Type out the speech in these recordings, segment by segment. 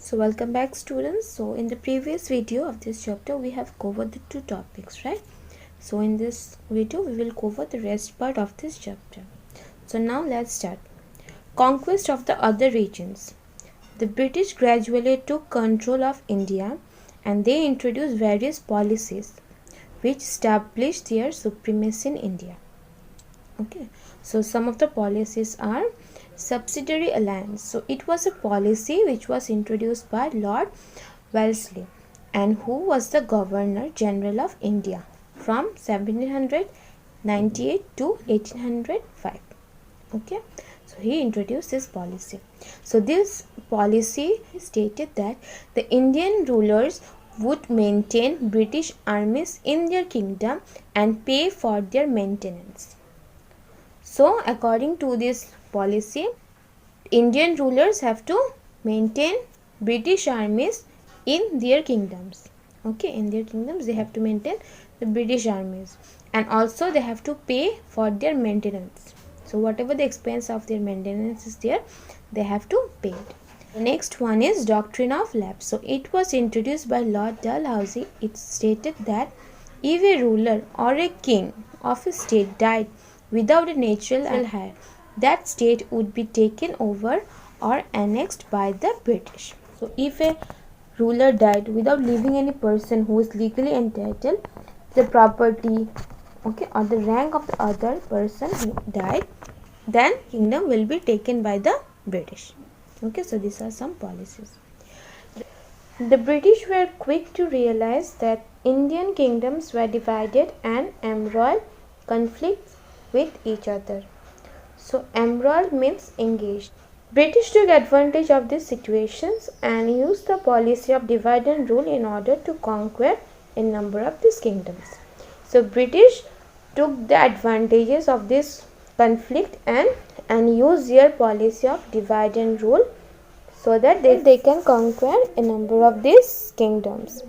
So welcome back students. So in the previous video of this chapter we have covered the two topics, right? So in this video we will cover the rest part of this chapter. So now let's start. Conquest of the other regions. The British gradually took control of India and they introduced various policies which established their supremacy in India. Okay, so some of the policies are subsidiary alliance. So it was a policy which was introduced by Lord Wellesley, and who was the Governor General of India from 1798 to 1805. Okay, so he introduced this policy. So this policy stated that the Indian rulers would maintain British armies in their kingdom and pay for their maintenance. So according to this policy, Indian rulers have to maintain British armies in their kingdoms. Okay, in their kingdoms they have to maintain the British armies, and also they have to pay for their maintenance. So whatever the expense of their maintenance is there, they have to pay it. The next one is doctrine of lapse. So it was introduced by Lord Dalhousie. It stated that if a ruler or a king of a state died without a natural heir, that state would be taken over or annexed by the British. So if a ruler died without leaving any person who is legally entitled the property, okay, or the rank of the other person who died, then kingdom will be taken by the British. Okay, so these are some policies. The British were quick to realize that Indian kingdoms were divided and embroiled conflicts with each other. So embroiled means engaged. British took advantage of these situations and used the policy of divide and rule in order to conquer a number of these kingdoms. So British took the advantages of this conflict and used their policy of divide and rule so that they can conquer a number of these kingdoms.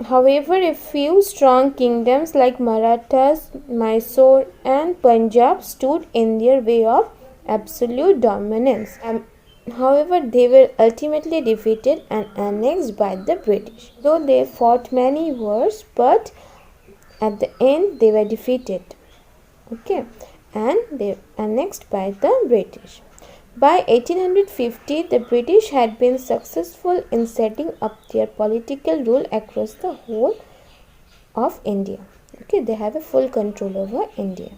However, a few strong kingdoms like Marathas, Mysore and Punjab stood in their way of absolute dominance. However, they were ultimately defeated and annexed by the British. Though they fought many wars, but at the end they were defeated. Okay, and they were annexed by the British. By 1850, the British had been successful in setting up their political rule across the whole of India. Okay, they have a full control over India.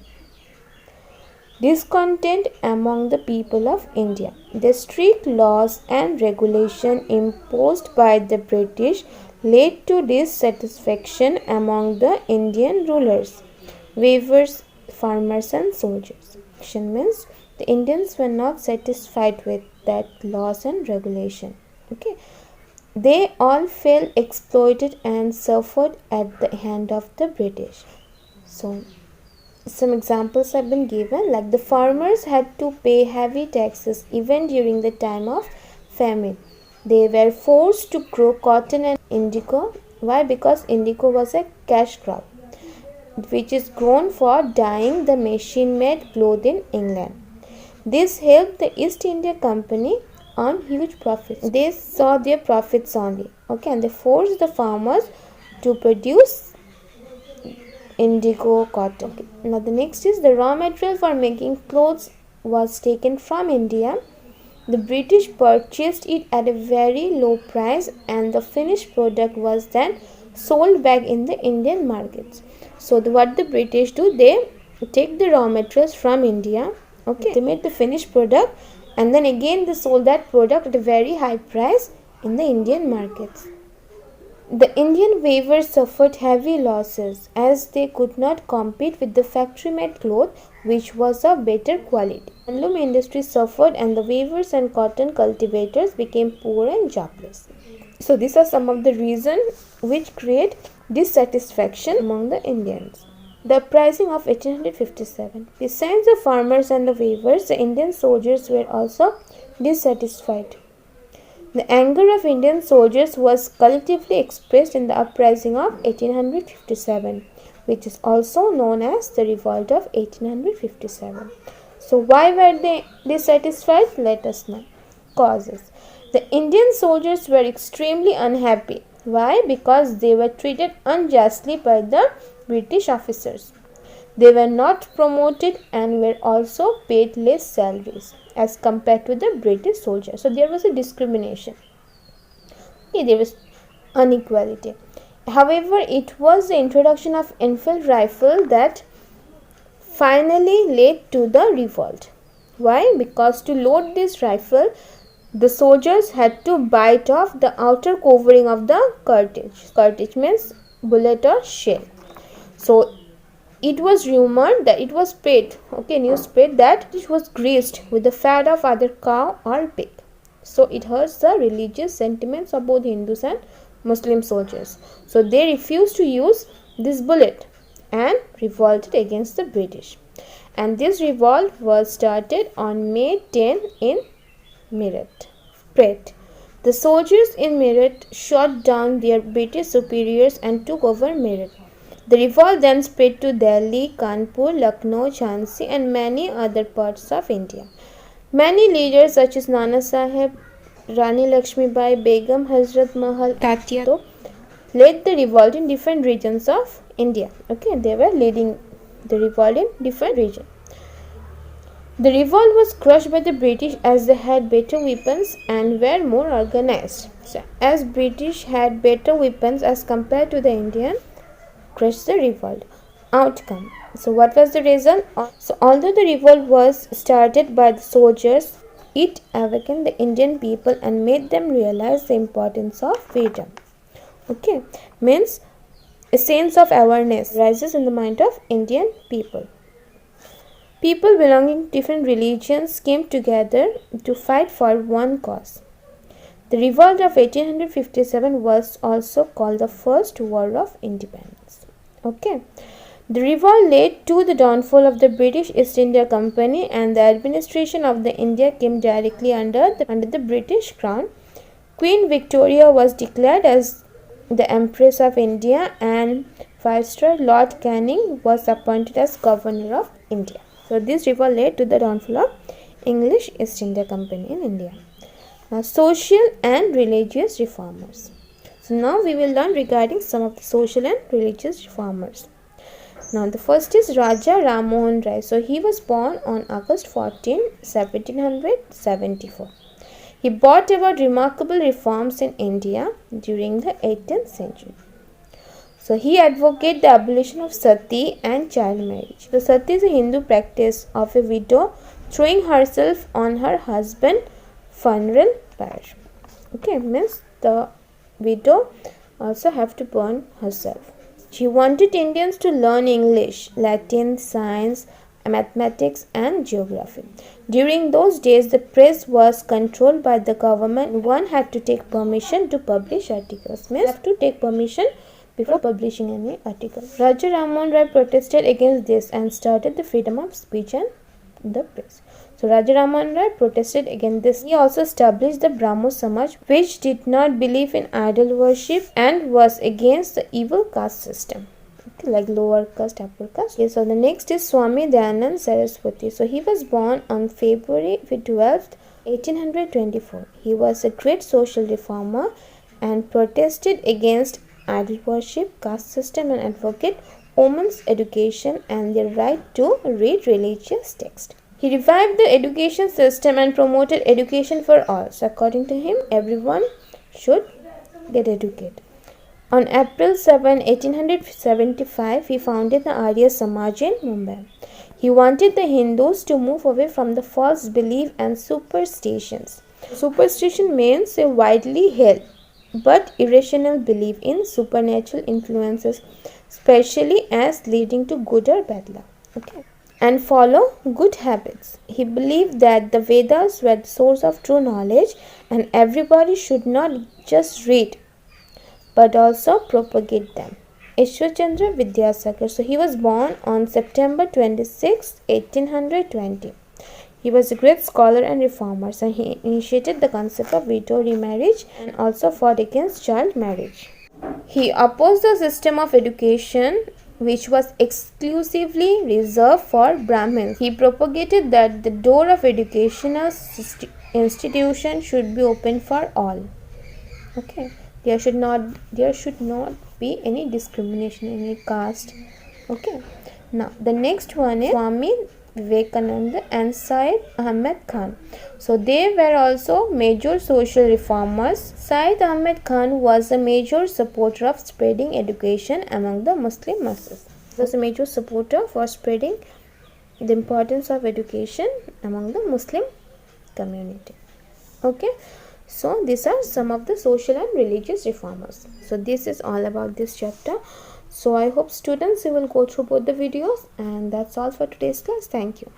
Discontent among the people of India. The strict laws and regulation imposed by the British led to dissatisfaction among the Indian rulers, weavers, farmers and soldiers. Means the Indians were not satisfied with that laws and regulation. Okay, they all felt exploited and suffered at the hand of the British. So some examples have been given, like the farmers had to pay heavy taxes even during the time of famine. They were forced to grow cotton and indigo. Why? Because indigo was a cash crop which is grown for dyeing the machine-made cloth in England. This helped the East India Company earn huge profits. They saw their profits only. Okay, and they forced the farmers to produce indigo cotton. Okay. Now the next is the raw material for making clothes was taken from India. The British purchased it at a very low price and the finished product was then sold back in the Indian markets. So what the British do, they take the raw materials from India, okay, they made the finished product and then again they sold that product at a very high price in the Indian markets. The Indian weavers suffered heavy losses as they could not compete with the factory-made cloth which was of better quality. Handloom industry suffered and the weavers and cotton cultivators became poor and jobless. So these are some of the reasons which create dissatisfaction among the Indians. The uprising of 1857. Besides the farmers and the weavers, the Indian soldiers were also dissatisfied. The anger of Indian soldiers was collectively expressed in the uprising of 1857, which is also known as the Revolt of 1857. So why were they dissatisfied? Let us know. Causes. The Indian soldiers were extremely unhappy. Why? Because they were treated unjustly by the British officers. They were not promoted and were also paid less salaries as compared to the British soldiers. So there was a discrimination. Okay, there was inequality. However, it was the introduction of Enfield rifle that finally led to the revolt. Why? Because to load this rifle, the soldiers had to bite off the outer covering of the cartridge. Cartridge means bullet or shell. So it was rumored that it was spread, news spread that it was greased with the fat of either cow or pig. So it hurts the religious sentiments of both Hindus and Muslim soldiers. So they refused to use this bullet and revolted against the British. And this revolt was started on May 10 in Meerut. The soldiers in Meerut shot down their British superiors and took over Meerut. The revolt then spread to Delhi, Kanpur, Lucknow, Jhansi and many other parts of India. Many leaders such as Nana Sahib, Rani Lakshmibai, Begum Hazrat Mahal, Tatya led the revolt in different regions of India. They were leading the revolt in different regions. The revolt was crushed by the British as they had better weapons and were more organized. So, as British had better weapons as compared to the Indian, crushed the revolt. Outcome. So what was the reason? So although the revolt was started by the soldiers, it awakened the Indian people and made them realize the importance of freedom. Means a sense of awareness rises in the mind of Indian people. People belonging to different religions came together to fight for one cause. The revolt of 1857 was also called the First War of Independence. The revolt led to the downfall of the British East India Company, and the administration of the India came directly under the British Crown. Queen Victoria was declared as the Empress of India, and Viceroy Lord Canning was appointed as Governor of India. So this revolt led to the downfall of English East India Company in India. Now, social and religious reformers. So now we will learn regarding some of the social and religious reformers. Now the first is Raja Ram Mohan Rai. So he was born on August 14, 1774. He brought about remarkable reforms in India during the 18th century. So he advocated the abolition of sati and child marriage. So sati is a Hindu practice of a widow throwing herself on her husband's funeral pyre. Means the widow also have to burn herself. She wanted Indians to learn English, Latin, science, mathematics and geography. During those days, the press was controlled by the government. One had to take permission to publish articles. Means have to take permission before publishing any article. Raja Ram Mohan Rai protested against this and started the freedom of speech and the press. So Raja Ram Mohan Rai protested against this. He also established the Brahmo Samaj, which did not believe in idol worship and was against the evil caste system. Like lower caste, upper caste. So the next is Swami Dayanand Saraswati. So he was born on February 12th, 1824. He was a great social reformer and protested against idol worship, caste system and advocated women's education and their right to read religious texts. He revived the education system and promoted education for all. So according to him, everyone should get educated. On April 7, 1875, he founded the Arya Samaj in Mumbai. He wanted the Hindus to move away from the false belief and superstitions. Superstition means a widely held but irrational belief in supernatural influences, especially as leading to good or bad luck. And follow good habits. He believed that the Vedas were the source of true knowledge and everybody should not just read but also propagate them. Ishwar Chandra Vidyasagar. So he was born on September 26, 1820. He was a great scholar and reformer. So he initiated the concept of widow remarriage and also fought against child marriage. He opposed the system of education which was exclusively reserved for Brahmins. He propagated that the door of educational institution should be open for all. Okay, there should not be any discrimination in any caste. Okay, now the next one is Swami Vivekananda and Syed Ahmed Khan. So they were also major social reformers. Syed Ahmed Khan was a major supporter of spreading education among the Muslim masses. He was a major supporter for spreading the importance of education among the Muslim community. Okay, so these are some of the social and religious reformers. So this is all about this chapter. So I hope students, you will go through both the videos, and that's all for today's class. Thank you.